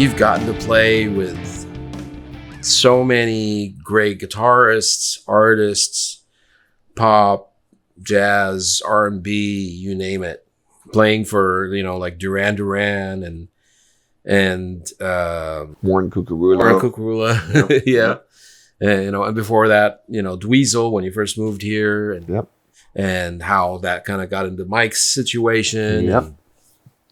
you've gotten to play with so many great guitarists, artists, pop, jazz, R&B, you name it. Playing for, like Duran Duran and Warren Cuccurullo. Yep. Yeah. And, and before that, Dweezil when you first moved here, and and how that kind of got into Mike's situation.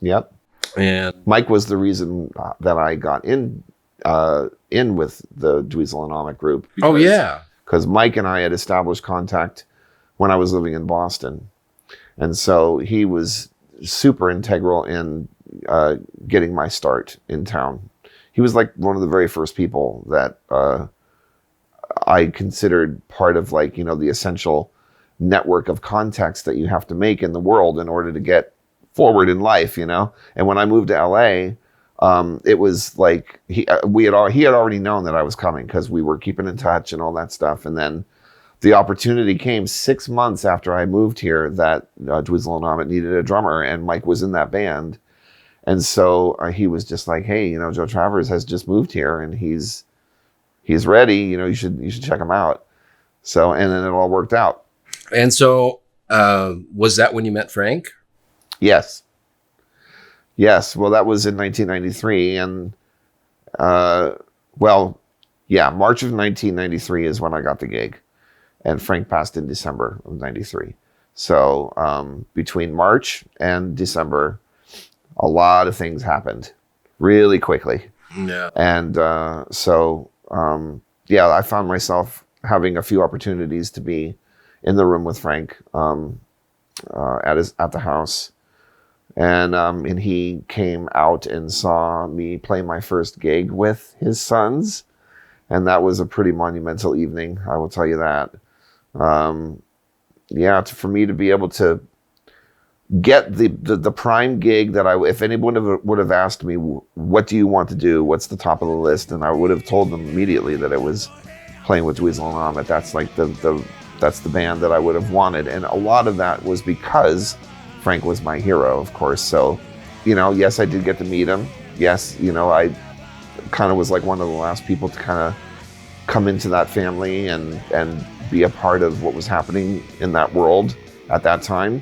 Yep. And Mike was the reason that I got in with the Dweezil and Ahmet group. Because Mike and I had established contact when I was living in Boston, and so he was super integral in getting my start in town. He was like one of the very first people that I considered part of the essential network of contacts that you have to make in the world in order to get forward in life, And when I moved to LA, it was like he had already known that I was coming because we were keeping in touch and all that stuff. And then the opportunity came 6 months after I moved here that Dweezil and Ahmet needed a drummer, and Mike was in that band. And so he was just like, "Hey, Joe Travers has just moved here, and he's ready. You should check him out." So, and then it all worked out. And so, was that when you met Frank? Yes. Well, that was in 1993, and March of 1993 is when I got the gig. And Frank passed in December of 93. So between March and December, a lot of things happened really quickly. Yeah. And I found myself having a few opportunities to be in the room with Frank at the house. And he came out and saw me play my first gig with his sons. And that was a pretty monumental evening, I will tell you that. For me to be able to get the prime gig that if anyone would have asked me, what do you want to do? What's the top of the list? And I would have told them immediately that it was playing with Dweezil and Ahmet. That's like that's the band that I would have wanted. And a lot of that was because Frank was my hero, of course. So, yes, I did get to meet him. Yes, I kind of was like one of the last people to kind of come into that family and be a part of what was happening in that world at that time.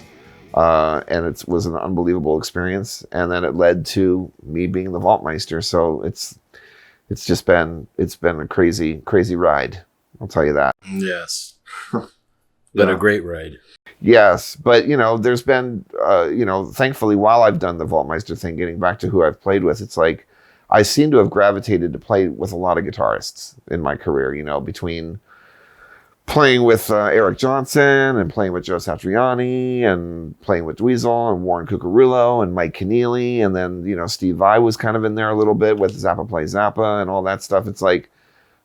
And it was an unbelievable experience. And then it led to me being the Vaultmeister. So it's been a crazy, crazy ride. I'll tell you that. Yes. Been a great ride. Yes. But, there's been, thankfully, while I've done the Vaultmeister thing, getting back to who I've played with, it's like, I seem to have gravitated to play with a lot of guitarists in my career, between playing with Eric Johnson and playing with Joe Satriani and playing with Dweezil and Warren Cuccurullo and Mike Keneally. And then, Steve Vai was kind of in there a little bit with Zappa Play Zappa and all that stuff. It's like,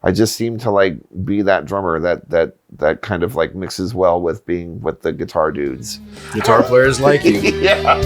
I just seem to be that drummer that kind of mixes well with being with the guitar dudes. Guitar players like you. Yeah.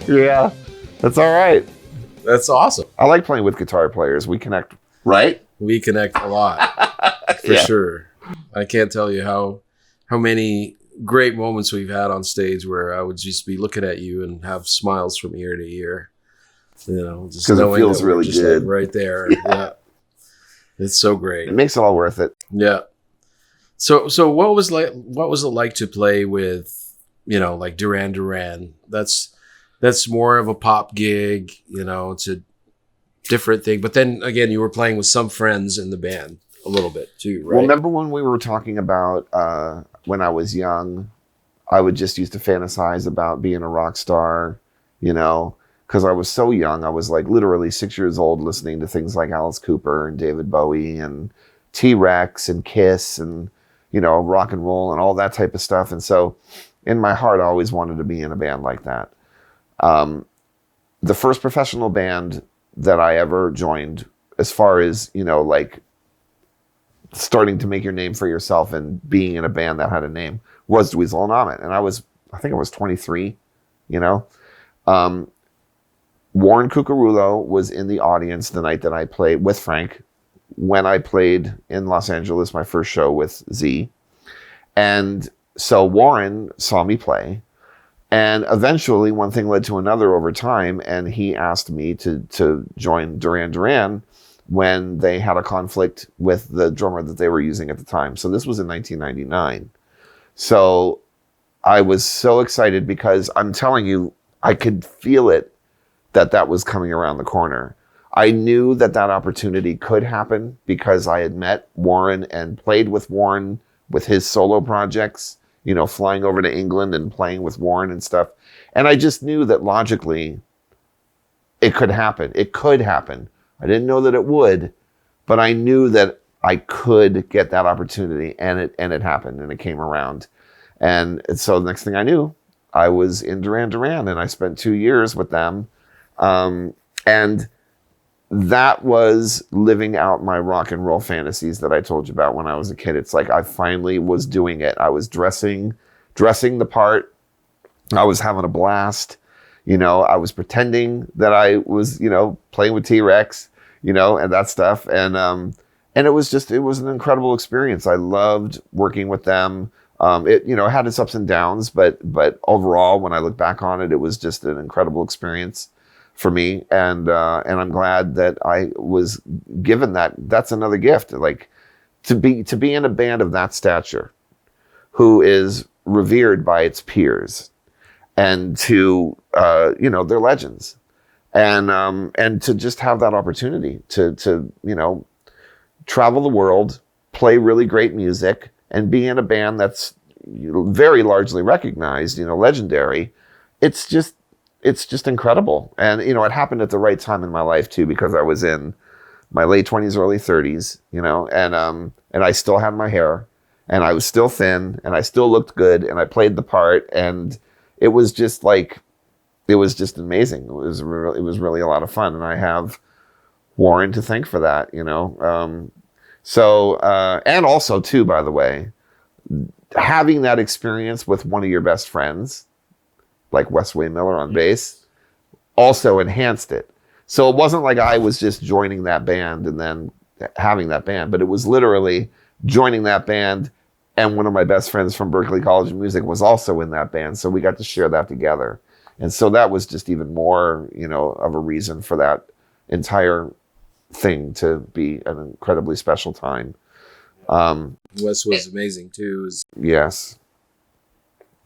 Yeah, that's all right. That's awesome. I like playing with guitar players. We connect, right? We connect a lot, for sure. I can't tell you how many great moments we've had on stage where I would just be looking at you and have smiles from ear to ear. Just because it feels really good right there. Yeah, it's so great. It makes it all worth it. Yeah. So what was it like to play with, like Duran Duran? That's more of a pop gig, it's a different thing. But then again, you were playing with some friends in the band a little bit too, right? Well, remember when we were talking about when I was young, I would just used to fantasize about being a rock star, you know, because I was so young. I was like literally 6 years old listening to things like Alice Cooper and David Bowie and T-Rex and Kiss and, you know, rock and roll and all that type of stuff. And so in my heart, I always wanted to be in a band like that. The first professional band that I ever joined, as far as, you know, like starting to make your name for yourself and being in a band that had a name, was Dweezil and Ahmet. And I think I was 23, you know. Warren Cuccurullo was in the audience the night that I played with Frank, when I played in Los Angeles, my first show with Z. And so Warren saw me play. And eventually one thing led to another over time, and he asked me to join Duran Duran when they had a conflict with the drummer that they were using at the time. So this was in 1999. So I was so excited because I'm telling you, I could feel it that was coming around the corner. I knew that opportunity could happen because I had met Warren and played with Warren with his solo projects, you know, flying over to England and playing with Warren and stuff. And I just knew that logically it could happen. It could happen. I didn't know that it would, but I knew that I could get that opportunity, and it happened, and it came around. And so the next thing I knew, I was in Duran Duran, and I spent 2 years with them. And that was living out my rock and roll fantasies that I told you about when I was a kid. It's like I finally was doing it. I was dressing the part. I was having a blast. You know, I was pretending that I was, you know, playing with T-Rex, you know, and that stuff. And it was an incredible experience. I loved working with them. It, you know, had its ups and downs, but overall, when I look back on it, it was just an incredible experience for me. And I'm glad that I was given that. That's another gift, like to be in a band of that stature, who is revered by its peers, and to, you know, they're legends, and to just have that opportunity to, you know, travel the world, play really great music, and be in a band that's very largely recognized, you know, legendary. It's just incredible. And, you know, it happened at the right time in my life too, because I was in my late 20s, early 30s, you know, and I still had my hair, and I was still thin, and I still looked good, and I played the part, and it was just amazing. It was really a lot of fun, and I have Warren to thank for that, you know. And also too, by the way, having that experience with one of your best friends, like Westway Miller on bass, also enhanced it. So it wasn't like I was just joining that band and then having that band, but it was literally joining that band, and one of my best friends from Berklee College of Music was also in that band. So we got to share that together. And so that was just even more, you know, of a reason for that entire thing to be an incredibly special time. Wes was amazing too. Yes,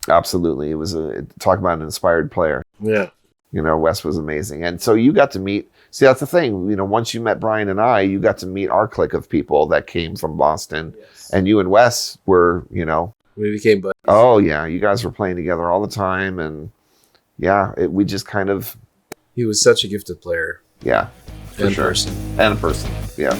absolutely. It was talk about an inspired player. Yeah. You know, Wes was amazing. And so you got to meet, see, that's the thing, you know, once you met Brian and I, you got to meet our clique of people that came from Boston. Yes. And you and Wes were, you know, we became buddies. Oh yeah, you guys were playing together all the time, and yeah, we just kind of. He was such a gifted player. Yeah, for sure. And a person, yeah.